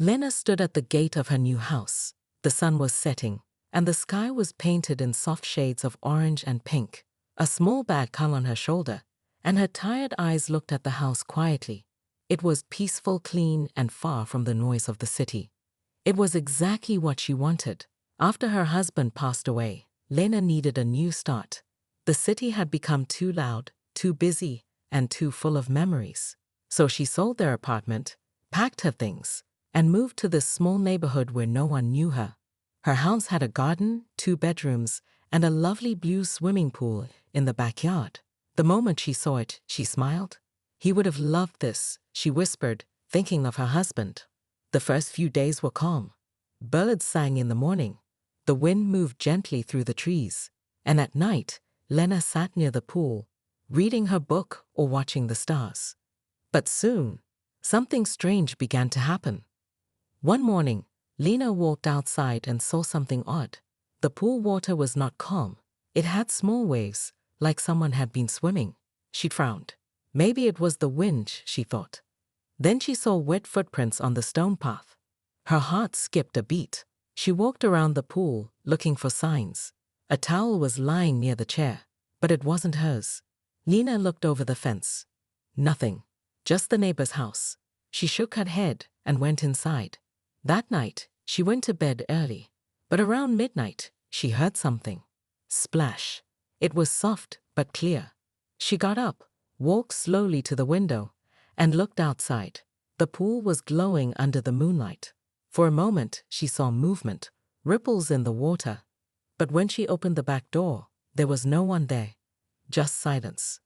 Lena stood at the gate of her new house. The sun was setting, and the sky was painted in soft shades of orange and pink. A small bag hung on her shoulder, and her tired eyes looked at the house quietly. It was peaceful, clean, and far from the noise of the city. It was exactly what she wanted. After her husband passed away, Lena needed a new start. The city had become too loud, too busy, and too full of memories. So she sold their apartment, packed her things, and moved to this small neighborhood where no one knew her. Her house had a garden, 2 bedrooms, and a lovely blue swimming pool in the backyard. The moment she saw it, she smiled. He would have loved this, she whispered, thinking of her husband. The first few days were calm. Birds sang in the morning. The wind moved gently through the trees. And at night, Lena sat near the pool, reading her book or watching the stars. But soon, something strange began to happen. One morning, Lena walked outside and saw something odd. The pool water was not calm. It had small waves, like someone had been swimming. She frowned. Maybe it was the wind, she thought. Then she saw wet footprints on the stone path. Her heart skipped a beat. She walked around the pool, looking for signs. A towel was lying near the chair, but it wasn't hers. Lena looked over the fence. Nothing. Just the neighbor's house. She shook her head and went inside. That night, she went to bed early. But around midnight, she heard something. Splash. It was soft but clear. She got up, walked slowly to the window, and looked outside. The pool was glowing under the moonlight. For a moment, she saw movement, ripples in the water. But when she opened the back door, there was no one there. Just silence.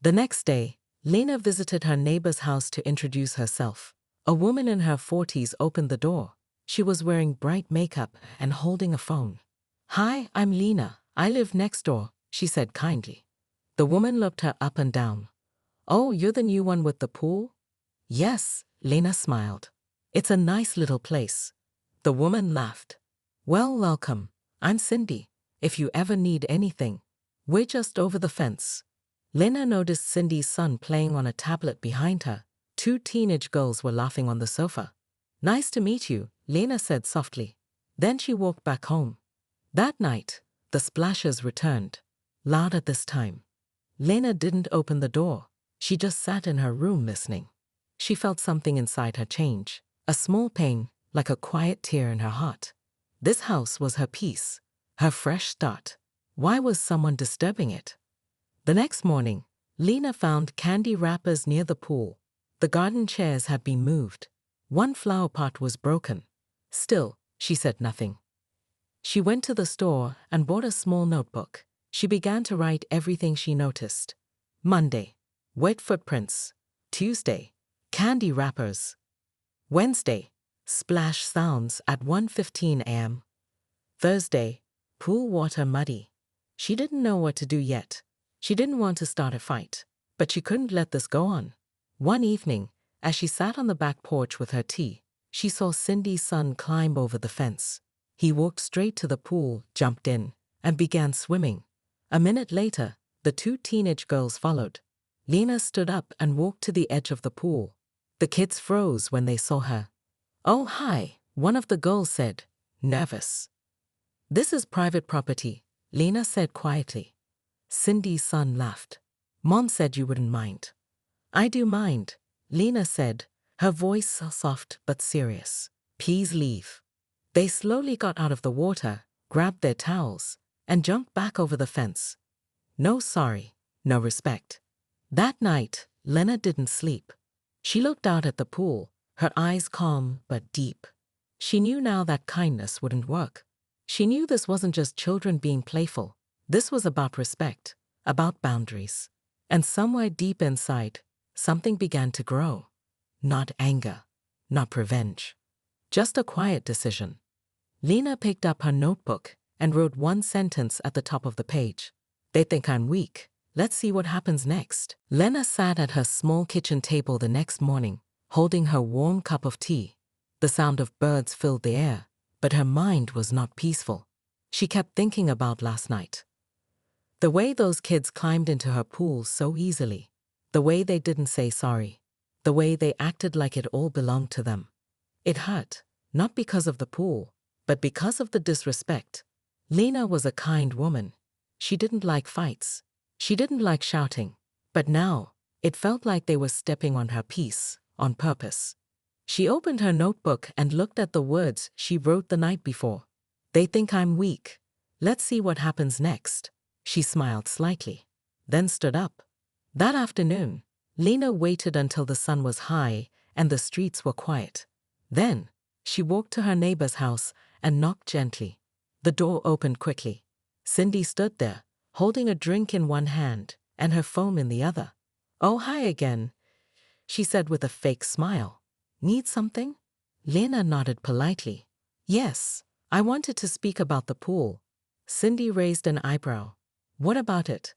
The next day, Lena visited her neighbor's house to introduce herself. A woman in her 40s opened the door. She was wearing bright makeup and holding a phone. "Hi, I'm Lena. I live next door," she said kindly. The woman looked her up and down. "Oh, you're the new one with the pool?" "Yes," Lena smiled. "It's a nice little place." The woman laughed. "Well, welcome. I'm Cindy. If you ever need anything, we're just over the fence." Lena noticed Cindy's son playing on a tablet behind her. 2 teenage girls were laughing on the sofa. "Nice to meet you," Lena said softly. Then she walked back home. That night, the splashes returned, louder this time. Lena didn't open the door. She just sat in her room listening. She felt something inside her change, a small pain, like a quiet tear in her heart. This house was her peace, her fresh start. Why was someone disturbing it? The next morning, Lena found candy wrappers near the pool. The garden chairs had been moved. One flower pot was broken. Still, she said nothing. She went to the store and bought a small notebook. She began to write everything she noticed. Monday, wet footprints. Tuesday, candy wrappers. Wednesday, splash sounds at 1:15 a.m. Thursday, pool water muddy. She didn't know what to do yet. She didn't want to start a fight, but she couldn't let this go on. One evening, as she sat on the back porch with her tea, she saw Cindy's son climb over the fence. He walked straight to the pool, jumped in, and began swimming. A minute later, the 2 teenage girls followed. Lena stood up and walked to the edge of the pool. The kids froze when they saw her. "Oh, hi," one of the girls said, nervous. "This is private property," Lena said quietly. Cindy's son laughed. "Mom said you wouldn't mind." "I do mind," Lena said, her voice soft but serious. "Please leave." They slowly got out of the water, grabbed their towels, and jumped back over the fence. No sorry, no respect. That night, Lena didn't sleep. She looked out at the pool, her eyes calm but deep. She knew now that kindness wouldn't work. She knew this wasn't just children being playful. This was about respect, about boundaries. And somewhere deep inside, something began to grow. Not anger, not revenge. Just a quiet decision. Lena picked up her notebook and wrote one sentence at the top of the page. "They think I'm weak. Let's see what happens next." Lena sat at her small kitchen table the next morning, holding her warm cup of tea. The sound of birds filled the air, but her mind was not peaceful. She kept thinking about last night. The way those kids climbed into her pool so easily. The way they didn't say sorry. The way they acted like it all belonged to them. It hurt, not because of the pool, but because of the disrespect. Lena was a kind woman. She didn't like fights. She didn't like shouting. But now, it felt like they were stepping on her peace, on purpose. She opened her notebook and looked at the words she wrote the night before. They think I'm weak. Let's see what happens next. She smiled slightly, then stood up. That afternoon, Lena waited until the sun was high and the streets were quiet. Then, she walked to her neighbor's house and knocked gently. The door opened quickly. Cindy stood there, holding a drink in one hand and her phone in the other. "Oh, hi again," she said with a fake smile. "Need something?" Lena nodded politely. "Yes, I wanted to speak about the pool." Cindy raised an eyebrow. "What about it?"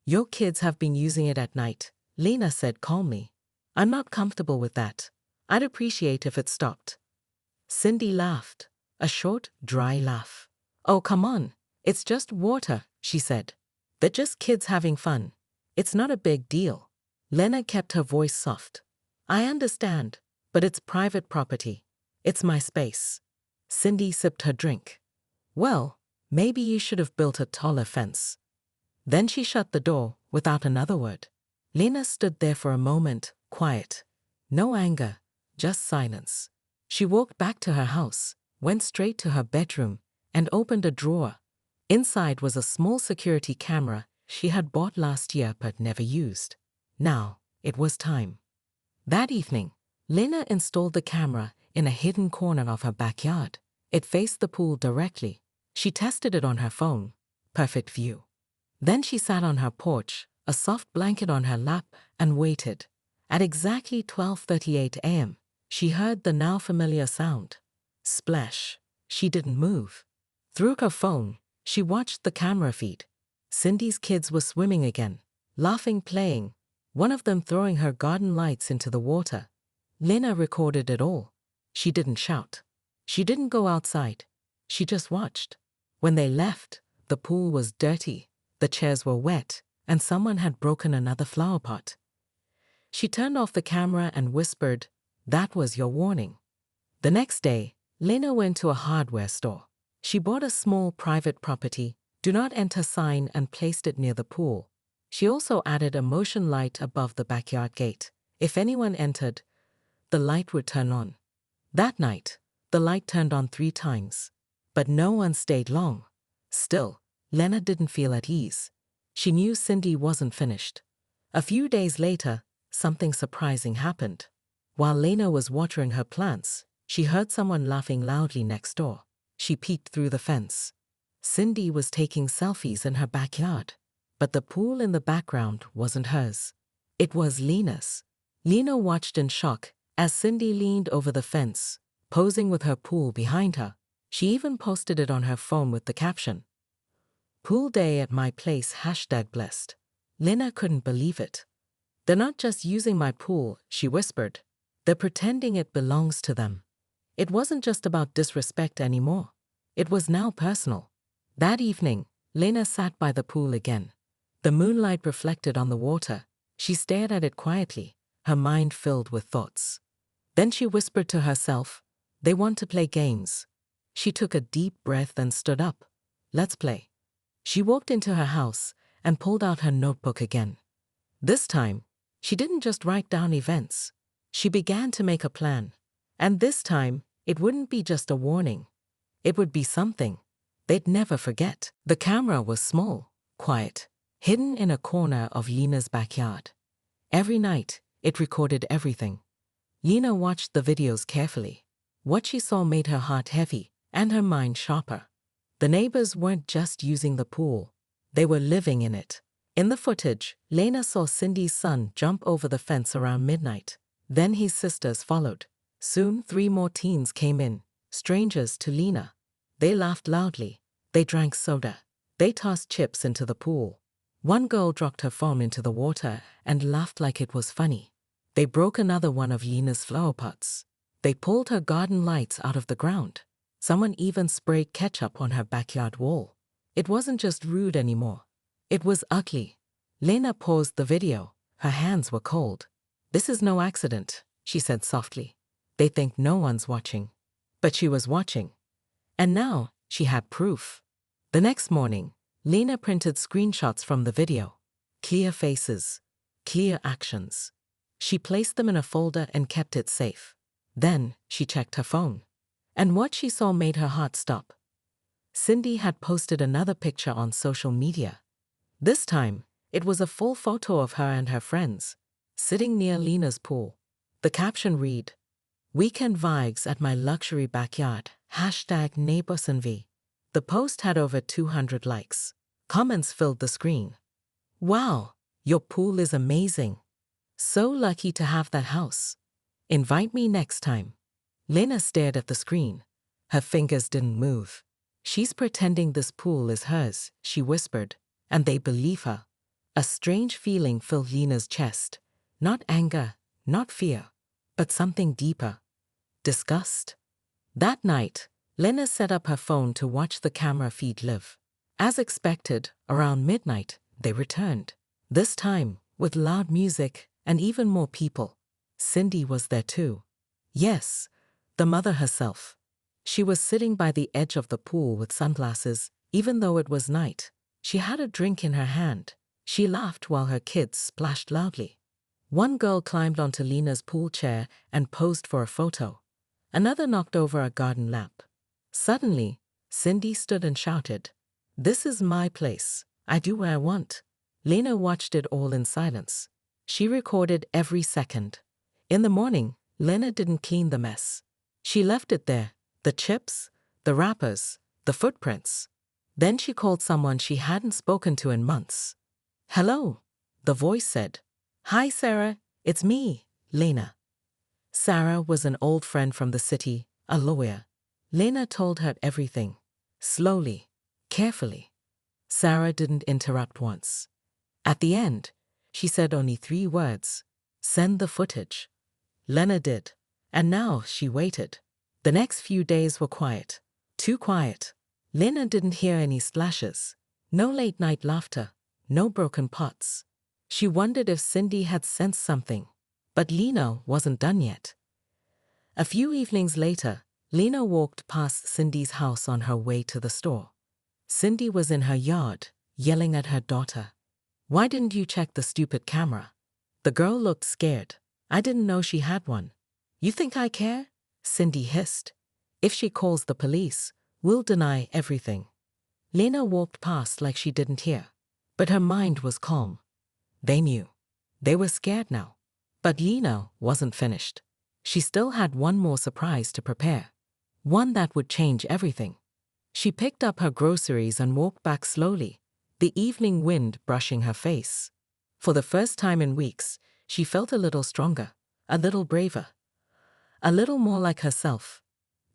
"Your kids have been using it at night," Lena said calmly. "I'm not comfortable with that. I'd appreciate if it stopped." Cindy laughed, a short, dry laugh. "Oh, come on. It's just water," she said. "They're just kids having fun. It's not a big deal." Lena kept her voice soft. "I understand, but it's private property. It's my space." Cindy sipped her drink. "Well, maybe you should have built a taller fence." Then she shut the door without another word. Lena stood there for a moment, quiet. No anger, just silence. She walked back to her house, went straight to her bedroom, and opened a drawer. Inside was a small security camera she had bought last year but never used. Now, it was time. That evening, Lena installed the camera in a hidden corner of her backyard. It faced the pool directly. She tested it on her phone. Perfect view. Then she sat on her porch, a soft blanket on her lap, and waited. At exactly 12:38 a.m., she heard the now familiar sound. Splash. She didn't move. Through her phone, she watched the camera feed. Cindy's kids were swimming again, laughing, playing, one of them throwing her garden lights into the water. Lena recorded it all. She didn't shout. She didn't go outside. She just watched. When they left, the pool was dirty, the chairs were wet, and someone had broken another flower pot. She turned off the camera and whispered, "That was your warning." The next day, Lena went to a hardware store. She bought a small private property, "Do not enter" sign and placed it near the pool. She also added a motion light above the backyard gate. If anyone entered, the light would turn on. That night, the light turned on 3 times. But no one stayed long. Still, Lena didn't feel at ease. She knew Cindy wasn't finished. A few days later, something surprising happened. While Lena was watering her plants, she heard someone laughing loudly next door. She peeked through the fence. Cindy was taking selfies in her backyard, but the pool in the background wasn't hers. It was Lena's. Lena watched in shock as Cindy leaned over the fence, posing with her pool behind her. She even posted it on her phone with the caption, "Pool day at my place #blessed." Lena couldn't believe it. "They're not just using my pool," she whispered. "They're pretending it belongs to them." It wasn't just about disrespect anymore. It was now personal. That evening, Lena sat by the pool again. The moonlight reflected on the water. She stared at it quietly, her mind filled with thoughts. Then she whispered to herself, "They want to play games." She took a deep breath and stood up. "Let's play." She walked into her house and pulled out her notebook again. This time, she didn't just write down events. She began to make a plan. And this time, it wouldn't be just a warning. It would be something they'd never forget. The camera was small, quiet, hidden in a corner of Lena's backyard. Every night, it recorded everything. Lena watched the videos carefully. What she saw made her heart heavy and her mind sharper. The neighbors weren't just using the pool. They were living in it. In the footage, Lena saw Cindy's son jump over the fence around midnight. Then his sisters followed. Soon 3 more teens came in, strangers to Lena. They laughed loudly. They drank soda. They tossed chips into the pool. One girl dropped her phone into the water and laughed like it was funny. They broke another one of Lena's flower pots. They pulled her garden lights out of the ground. Someone even sprayed ketchup on her backyard wall. It wasn't just rude anymore. It was ugly. Lena paused the video. Her hands were cold. "This is no accident," she said softly. They think no one's watching. But she was watching. And now, she had proof. The next morning, Lena printed screenshots from the video. Clear faces. Clear actions. She placed them in a folder and kept it safe. Then, she checked her phone. And what she saw made her heart stop. Cindy had posted another picture on social media. This time, it was a full photo of her and her friends, sitting near Lena's pool. The caption read, "Weekend vibes at my luxury backyard, #neighborsenvy." The post had over 200 likes. Comments filled the screen. "Wow, your pool is amazing. So lucky to have that house. Invite me next time." Lena stared at the screen. Her fingers didn't move. "She's pretending this pool is hers," she whispered, and they believe her. A strange feeling filled Lena's chest. Not anger, not fear, but something deeper. Disgust. That night, Lena set up her phone to watch the camera feed live. As expected, around midnight, they returned. This time, with loud music and even more people. Cindy was there too. Yes, the mother herself. She was sitting by the edge of the pool with sunglasses, even though it was night. She had a drink in her hand. She laughed while her kids splashed loudly. One girl climbed onto Lena's pool chair and posed for a photo. Another knocked over a garden lamp. Suddenly, Cindy stood and shouted, "This is my place. I do what I want." Lena watched it all in silence. She recorded every second. In the morning, Lena didn't clean the mess. She left it there, the chips, the wrappers, the footprints. Then she called someone she hadn't spoken to in months. "Hello," the voice said. "Hi, Sarah, it's me, Lena." Sarah was an old friend from the city, a lawyer. Lena told her everything, slowly, carefully. Sarah didn't interrupt once. At the end, she said only 3 words, "Send the footage." Lena did, and now she waited. The next few days were quiet, too quiet. Lena didn't hear any splashes, no late-night laughter, no broken pots. She wondered if Cindy had sensed something, but Lena wasn't done yet. A few evenings later, Lena walked past Cindy's house on her way to the store. Cindy was in her yard, yelling at her daughter. "Why didn't you check the stupid camera?" The girl looked scared. "I didn't know she had one." "You think I care?" Cindy hissed. "If she calls the police, we'll deny everything." Lena walked past like she didn't hear, but her mind was calm. They knew. They were scared now. But Lena wasn't finished. She still had one more surprise to prepare. One that would change everything. She picked up her groceries and walked back slowly, the evening wind brushing her face. For the first time in weeks, she felt a little stronger, a little braver, a little more like herself.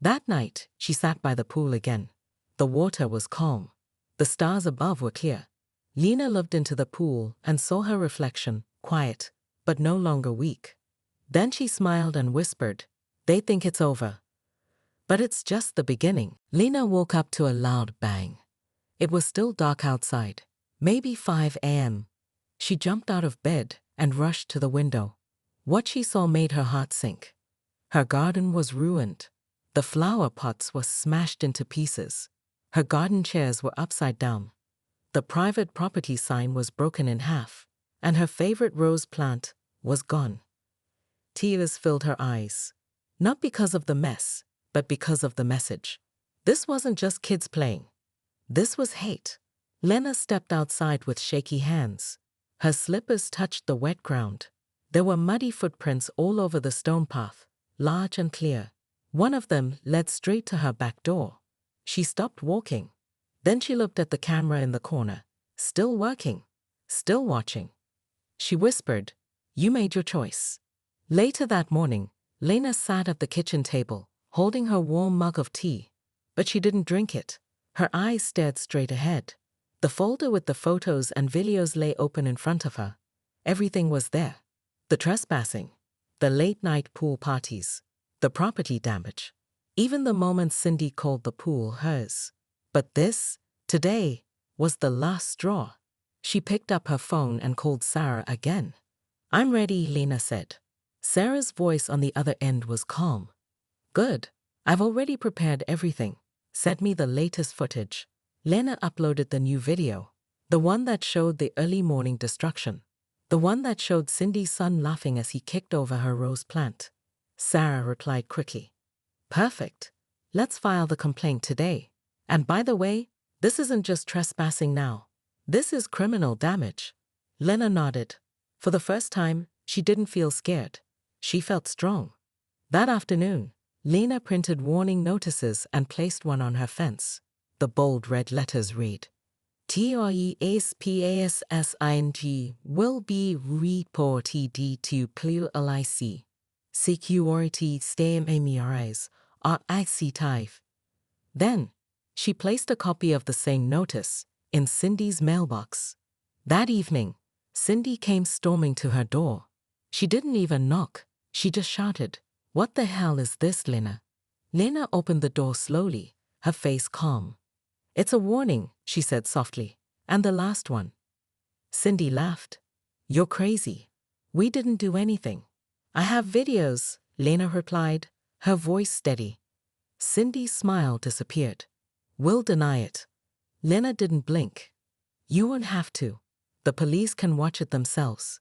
That night, she sat by the pool again. The water was calm. The stars above were clear. Lena looked into the pool and saw her reflection, quiet, but no longer weak. Then she smiled and whispered, "They think it's over. But it's just the beginning." Lena woke up to a loud bang. It was still dark outside, maybe 5 a.m. She jumped out of bed and rushed to the window. What she saw made her heart sink. Her garden was ruined. The flower pots were smashed into pieces. Her garden chairs were upside down. The private property sign was broken in half, and her favorite rose plant was gone. Tears filled her eyes, not because of the mess, but because of the message. This wasn't just kids playing. This was hate. Lena stepped outside with shaky hands. Her slippers touched the wet ground. There were muddy footprints all over the stone path, large and clear. One of them led straight to her back door. She stopped walking. Then she looked at the camera in the corner, still working, still watching. She whispered, "You made your choice." Later that morning, Lena sat at the kitchen table, holding her warm mug of tea. But she didn't drink it. Her eyes stared straight ahead. The folder with the photos and videos lay open in front of her. Everything was there. The trespassing, the late-night pool parties, the property damage, even the moment Cindy called the pool hers. But this, today, was the last straw. She picked up her phone and called Sarah again. "I'm ready," Lena said. Sarah's voice on the other end was calm. Good. I've already prepared everything. Send me the latest footage. Lena uploaded the new video. The one that showed the early morning destruction. The one that showed Cindy's son laughing as he kicked over her rose plant. Sarah replied quickly. Perfect. Let's file the complaint today. And by the way, this isn't just trespassing now. This is criminal damage. Lena nodded. For the first time, she didn't feel scared. She felt strong. That afternoon, Lena printed warning notices and placed one on her fence. The bold red letters read, "Trespassing will be reported to police. Security cameras are active." Then, she placed a copy of the same notice in Cindy's mailbox. That evening, Cindy came storming to her door. She didn't even knock. She just shouted, "What the hell is this, Lena?" Lena opened the door slowly, her face calm. "It's a warning," she said softly. "And the last one." Cindy laughed. "You're crazy. We didn't do anything." "I have videos," Lena replied, her voice steady. Cindy's smile disappeared. "We'll deny it." Lena didn't blink. "You won't have to. The police can watch it themselves."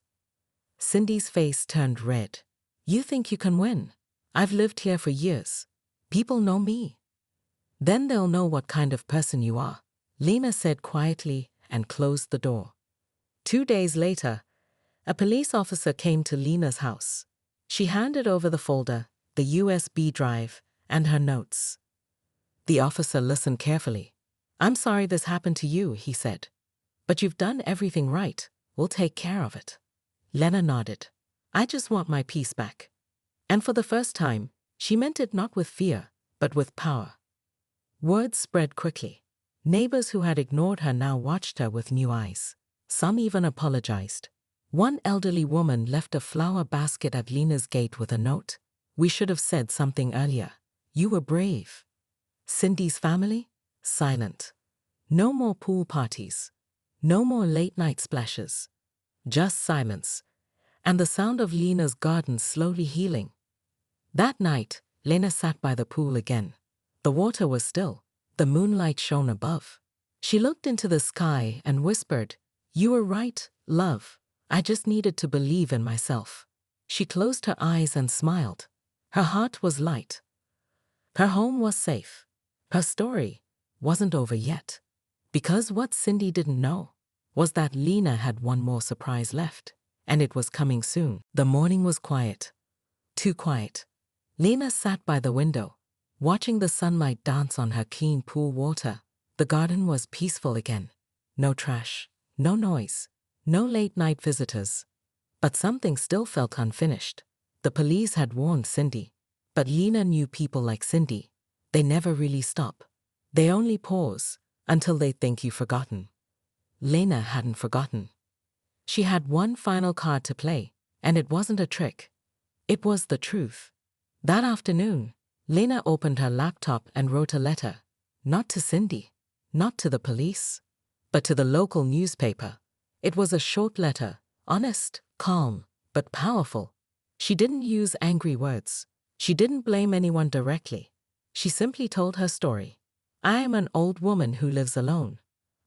Cindy's face turned red. "You think you can win? I've lived here for years. People know me." "Then they'll know what kind of person you are," Lena said quietly and closed the door. 2 days later, a police officer came to Lena's house. She handed over the folder, the USB drive, and her notes. The officer listened carefully. "I'm sorry this happened to you," he said. "But you've done everything right. We'll take care of it." Lena nodded. "I just want my peace back." And for the first time, she meant it not with fear, but with power. Word spread quickly. Neighbors who had ignored her now watched her with new eyes. Some even apologized. One elderly woman left a flower basket at Lena's gate with a note. "We should have said something earlier. You were brave." Cindy's family? Silent. No more pool parties. No more late-night splashes. Just silence. And the sound of Lena's garden slowly healing. That night, Lena sat by the pool again. The water was still. The moonlight shone above. She looked into the sky and whispered, "You were right, love. I just needed to believe in myself." She closed her eyes and smiled. Her heart was light. Her home was safe. Her story wasn't over yet. Because what Cindy didn't know was that Lena had one more surprise left, and it was coming soon. The morning was quiet. Too quiet. Lena sat by the window, watching the sunlight dance on her clean pool water. The garden was peaceful again. No trash, no noise, no late-night visitors. But something still felt unfinished. The police had warned Cindy. But Lena knew people like Cindy. They never really stop. They only pause until they think you've forgotten. Lena hadn't forgotten. She had one final card to play, and it wasn't a trick. It was the truth. That afternoon, Lena opened her laptop and wrote a letter. Not to Cindy, not to the police, but to the local newspaper. It was a short letter, honest, calm, but powerful. She didn't use angry words. She didn't blame anyone directly. She simply told her story. "I am an old woman who lives alone.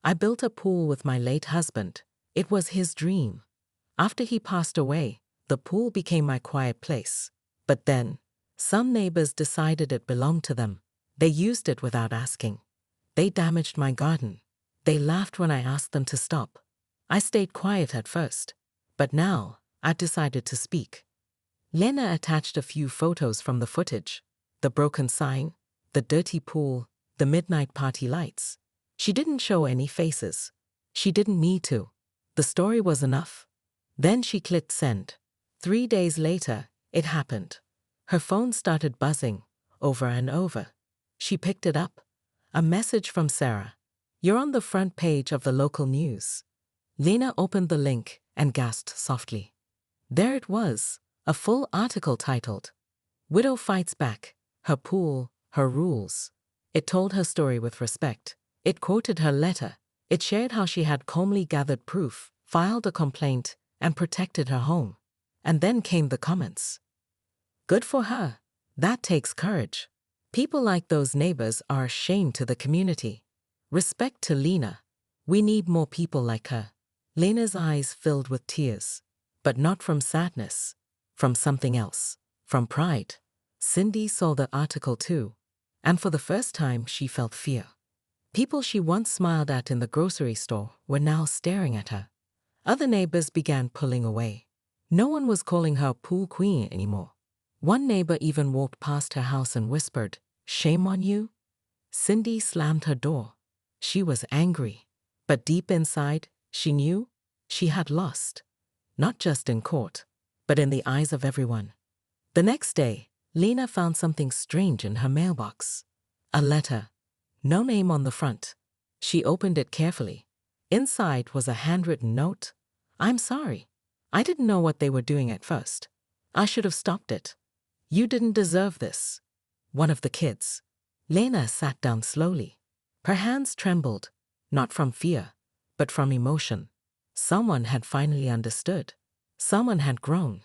I built a pool with my late husband. It was his dream. After he passed away, the pool became my quiet place. But then, some neighbors decided it belonged to them. They used it without asking. They damaged my garden. They laughed when I asked them to stop. I stayed quiet at first, but now I've decided to speak." Lena attached a few photos from the footage. The broken sign, the dirty pool, the midnight party lights. She didn't show any faces. She didn't need to. The story was enough. Then she clicked send. 3 days later, it happened. Her phone started buzzing, over and over. She picked it up. A message from Sarah. "You're on the front page of the local news." Lena opened the link and gasped softly. There it was, a full article titled, "Widow Fights Back, Her Pool, Her Rules." It told her story with respect. It quoted her letter. It shared how she had calmly gathered proof, filed a complaint, and protected her home. And then came the comments. "Good for her. That takes courage. People like those neighbors are a shame to the community. Respect to Lena. We need more people like her. Lena's eyes filled with tears, but not from sadness, from something else, from pride. Cindy saw the article too, and for the first time she felt fear. People she once smiled at in the grocery store were now staring at her. Other neighbors began pulling away. No one was calling her pool queen anymore. One neighbor even walked past her house and whispered, "Shame on you?" Cindy slammed her door. She was angry, but deep inside, she knew she had lost. Not just in court, but in the eyes of everyone. The next day, Lena found something strange in her mailbox. A letter. No name on the front. She opened it carefully. Inside was a handwritten note. "I'm sorry. I didn't know what they were doing at first. I should have stopped it. You didn't deserve this." One of the kids. Lena sat down slowly. Her hands trembled, not from fear, but from emotion. Someone had finally understood. Someone had grown.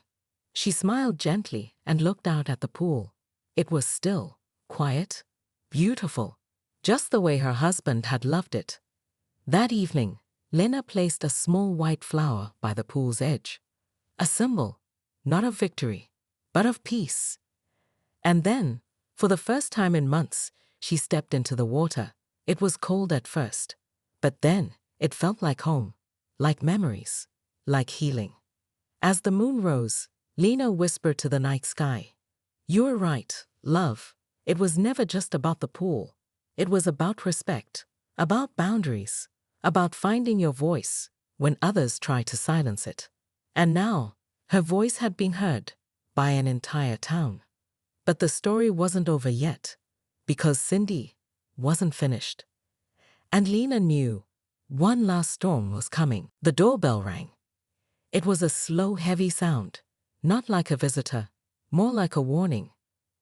She smiled gently and looked out at the pool. It was still, quiet, beautiful, just the way her husband had loved it. That evening, Lena placed a small white flower by the pool's edge. A symbol, not of victory, but of peace. And then, for the first time in months, she stepped into the water. It was cold at first, but then it felt like home, like memories, like healing. As the moon rose, Lena whispered to the night sky, "You were right, love. It was never just about the pool. It was about respect, about boundaries, about finding your voice when others try to silence it." And now, her voice had been heard by an entire town. But the story wasn't over yet, because Cindy wasn't finished. And Lena knew one last storm was coming. The doorbell rang. It was a slow, heavy sound, not like a visitor, more like a warning.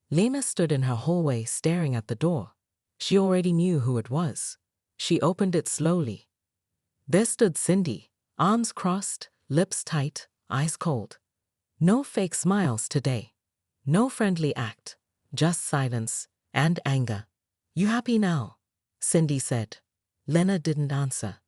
Lena stood in her hallway staring at the door. She already knew who it was. She opened it slowly. There stood Cindy, arms crossed, lips tight, eyes cold. No fake smiles today. No friendly act, just silence and anger. "You happy now?" Cindy said. Lena didn't answer.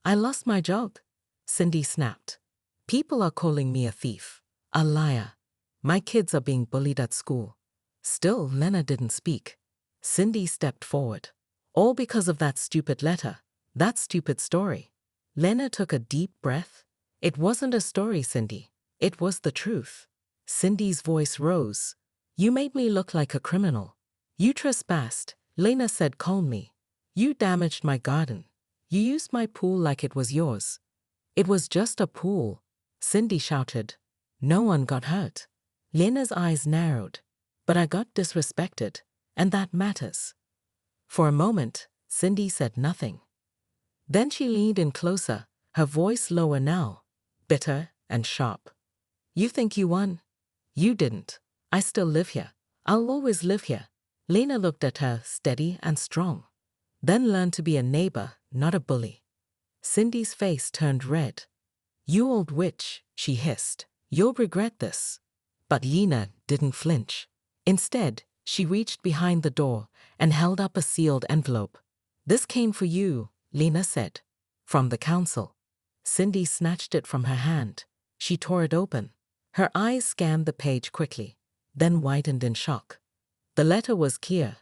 "I lost my job," Cindy snapped. "People are calling me a thief, a liar. My kids are being bullied at school." Still, Lena didn't speak. Cindy stepped forward. "All because of that stupid letter, that stupid story." Lena took a deep breath. "It wasn't a story, Cindy. It was the truth." Cindy's voice rose. "You made me look like a criminal. You trespassed," Lena said calmly. "You damaged my garden. You used my pool like it was yours." "It was just a pool," Cindy shouted. "No one got hurt." Lena's eyes narrowed. "But I got disrespected, and that matters." For a moment, Cindy said nothing. Then she leaned in closer, her voice lower now, bitter and sharp. "You think you won? You didn't. I still live here. I'll always live here." Lena looked at her, steady and strong. "Then learn to be a neighbor, not a bully." Cindy's face turned red. "You old witch," she hissed. "You'll regret this." But Lena didn't flinch. Instead, she reached behind the door and held up a sealed envelope. "This came for you," Lena said. "From the council." Cindy snatched it from her hand. She tore it open. Her eyes scanned the page quickly, then widened in shock. The letter was clear.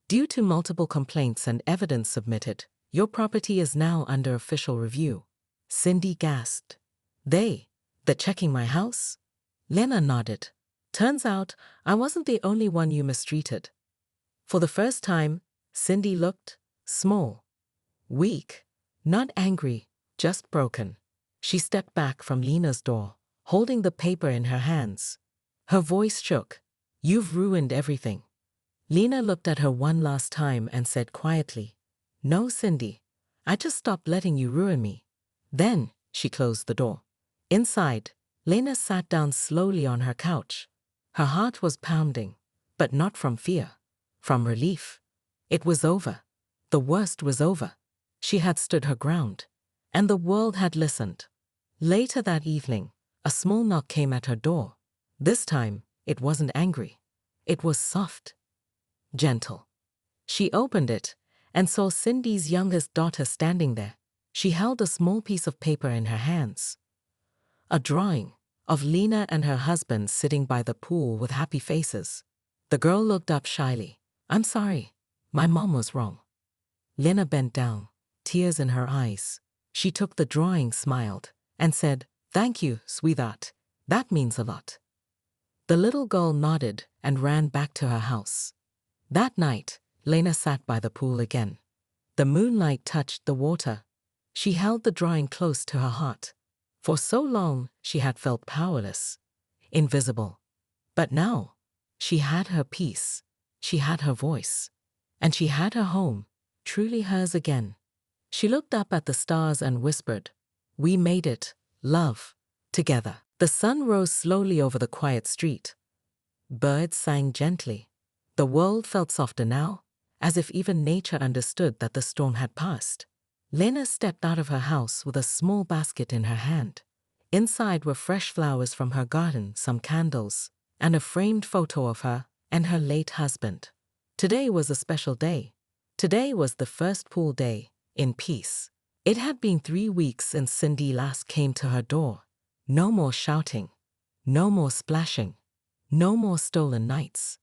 "Due to multiple complaints and evidence submitted, your property is now under official review." Cindy gasped. They're checking my house?" Lena nodded. "Turns out I wasn't the only one you mistreated." For the first time, Cindy looked small, weak, not angry, just broken. She stepped back from Lena's door, holding the paper in her hands. Her voice shook. "You've ruined everything." Lena looked at her one last time and said quietly, "No, Cindy, I just stopped letting you ruin me." Then she closed the door. Inside, Lena sat down slowly on her couch. Her heart was pounding, but not from fear, from relief. It was over. The worst was over. She had stood her ground, and the world had listened. Later that evening, a small knock came at her door. This time, it wasn't angry. It was soft, gentle. She opened it and saw Cindy's youngest daughter standing there. She held a small piece of paper in her hands. A drawing of Lena and her husband sitting by the pool with happy faces. The girl looked up shyly. "I'm sorry. My mom was wrong." Lena bent down, tears in her eyes. She took the drawing, smiled, and said, "Thank you, sweetheart. That means a lot." The little girl nodded and ran back to her house. That night, Lena sat by the pool again. The moonlight touched the water. She held the drawing close to her heart. For so long, she had felt powerless, invisible. But now, she had her peace, she had her voice, and she had her home, truly hers again. She looked up at the stars and whispered, "We made it, love, together." The sun rose slowly over the quiet street. Birds sang gently. The world felt softer now, as if even nature understood that the storm had passed. Lena stepped out of her house with a small basket in her hand. Inside were fresh flowers from her garden, some candles, and a framed photo of her and her late husband. Today was a special day. Today was the first pool day, in peace. It had been 3 weeks since Cindy last came to her door. No more shouting, no more splashing, no more stolen nights.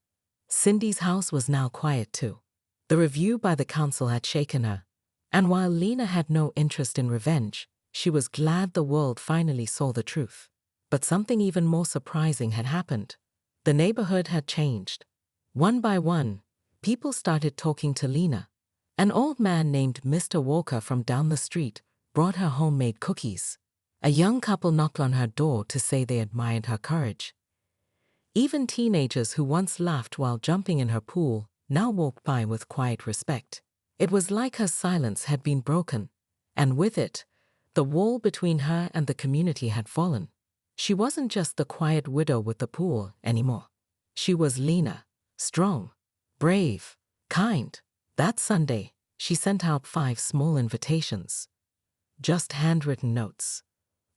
Cindy's house was now quiet too. The review by the council had shaken her, and while Lena had no interest in revenge, she was glad the world finally saw the truth. But something even more surprising had happened. The neighborhood had changed. One by one, people started talking to Lena. An old man named Mr. Walker from down the street brought her homemade cookies. A young couple knocked on her door to say they admired her courage. Even teenagers who once laughed while jumping in her pool now walked by with quiet respect. It was like her silence had been broken, and with it, the wall between her and the community had fallen. She wasn't just the quiet widow with the pool anymore. She was Lena, strong, brave, kind. That Sunday, she sent out 5 small invitations. Just handwritten notes.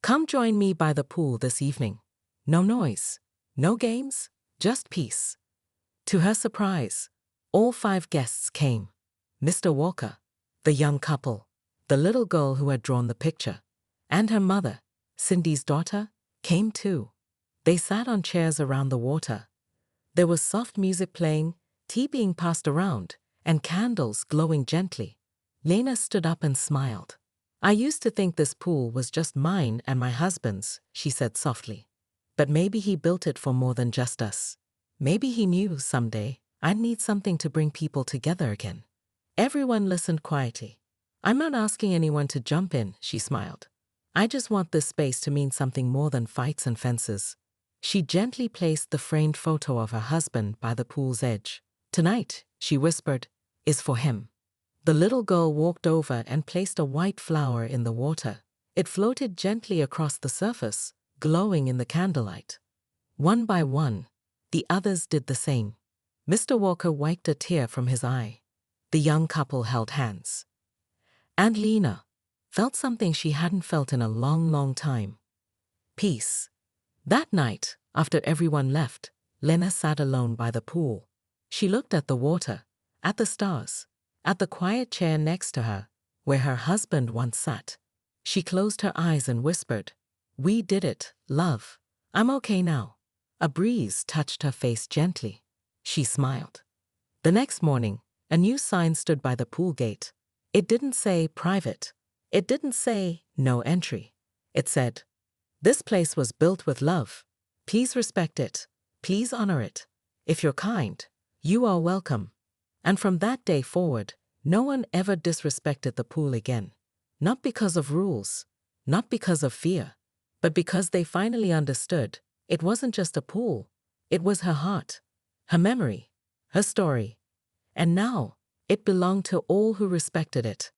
"Come join me by the pool this evening. No noise, no games, just peace." To her surprise, all 5 guests came. Mr. Walker, the young couple, the little girl who had drawn the picture, and her mother, Cindy's daughter, came too. They sat on chairs around the water. There was soft music playing, tea being passed around, and candles glowing gently. Lena stood up and smiled. "I used to think this pool was just mine and my husband's," she said softly. "But maybe he built it for more than just us. Maybe he knew someday I'd need something to bring people together again." Everyone listened quietly. "I'm not asking anyone to jump in," she smiled. "I just want this space to mean something more than fights and fences." She gently placed the framed photo of her husband by the pool's edge. "Tonight," she whispered, "is for him." The little girl walked over and placed a white flower in the water. It floated gently across the surface, glowing in the candlelight. One by one, the others did the same. Mr. Walker wiped a tear from his eye. The young couple held hands. And Lena felt something she hadn't felt in a long, long time. Peace. That night, after everyone left, Lena sat alone by the pool. She looked at the water, at the stars, at the quiet chair next to her, where her husband once sat. She closed her eyes and whispered, "We did it, love. I'm okay now." A breeze touched her face gently. She smiled. The next morning, a new sign stood by the pool gate. It didn't say private. It didn't say no entry. It said, "This place was built with love. Please respect it. Please honor it. If you're kind, you are welcome." And from that day forward, no one ever disrespected the pool again. Not because of rules, not because of fear, but because they finally understood it wasn't just a pool. It was her heart, her memory, her story. And now, it belonged to all who respected it.